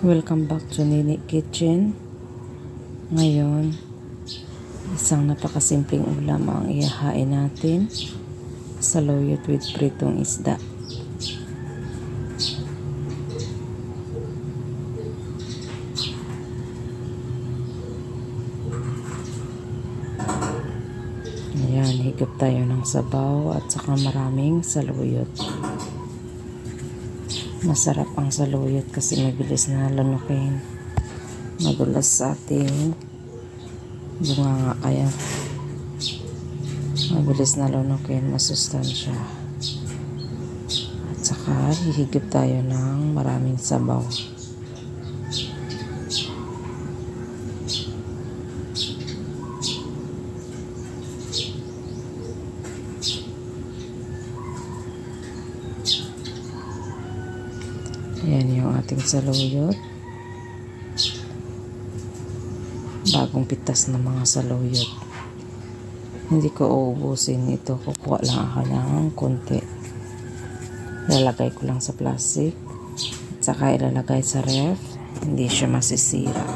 Welcome back to Nini Kitchen. Ngayon, isang napakasimpleng ulam ang ihahain natin. Saluyot with pritong isda. Ayan, higop tayo ng sabaw at saka maraming saluyot. Masarap ang saluyot kasi mabilis na lanukin. Madulas sa ating bunganga, kaya mabilis na lanukin, masustansya. At saka hihigop tayo ng maraming sabaw. Ayan yung ating saluyot. Bagong pitas ng mga saluyot. Hindi ko uubusin ito. Kukuha lang ako ng konti. Ilalagay ko lang sa plastic. At saka ilalagay sa ref. Hindi siya masisira.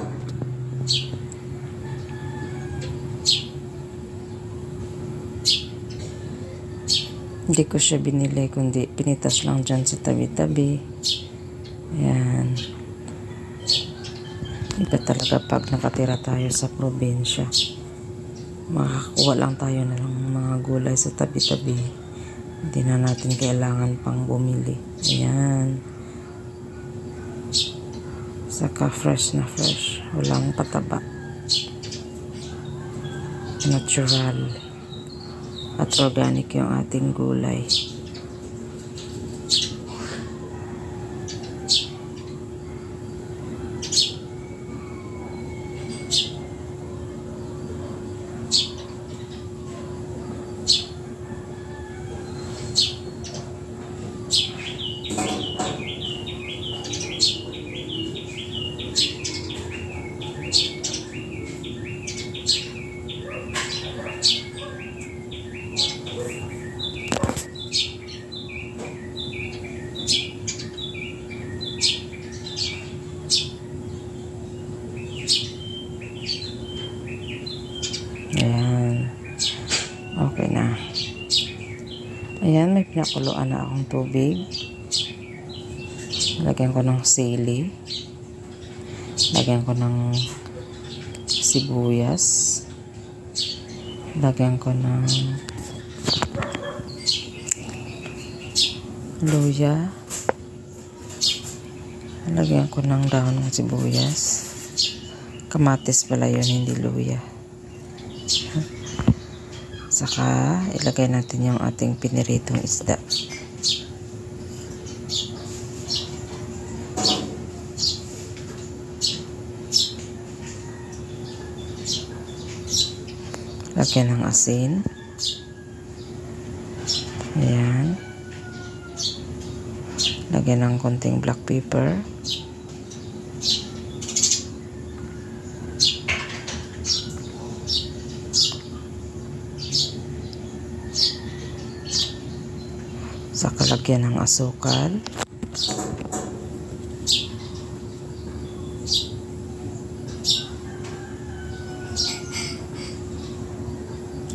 Hindi ko siya binili, kundi pinitas lang dyan sa tabi-tabi. Ayan. Iba talaga pag nakatira tayo sa probinsya. Makakuha lang tayo ng mga gulay sa tabi-tabi. Hindi na natin kailangan pang bumili. Ayan. Saka fresh na fresh. Walang pataba. Natural. At organic yung ating gulay. Ayan. Okay na. Ayan, may pinakuluan na akong tubig. Lagyan ko ng sili. Lagyan ko ng sibuyas. Lagyan ko ng luya. Lagyan ko ng dahon ng sibuyas. Kamatis pala yun, hindi luya. Saka ilagay natin yung ating piniritong isda. Lagyan ng asin. Ayan. Lagyan ng konting black pepper. Saka lagyan ng asukal.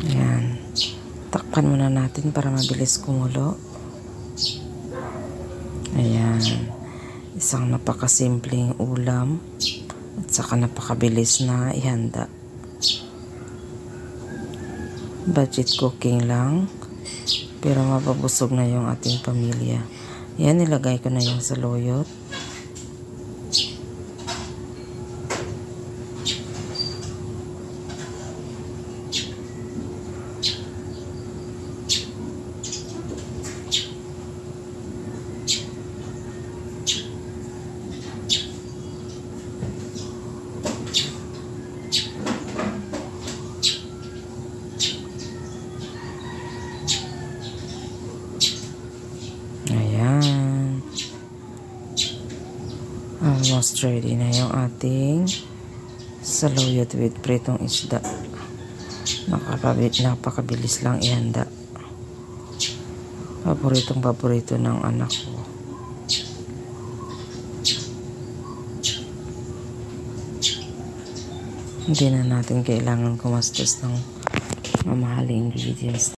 Ayan. Takpan muna natin para mabilis kumulo. Ayan. Isang napakasimpleng ulam at saka napakabilis na ihanda. Budget cooking lang. Pero mapabusog na yung ating pamilya. Yan, nilagay ko na yung saluyot. Ayan. Almost ready na yung ating saluyot with pritong isda. Napakabilis lang ihanda. Paborito ng anak ko. Hindi na natin kailangan gumastos ng mamahaling ingredients.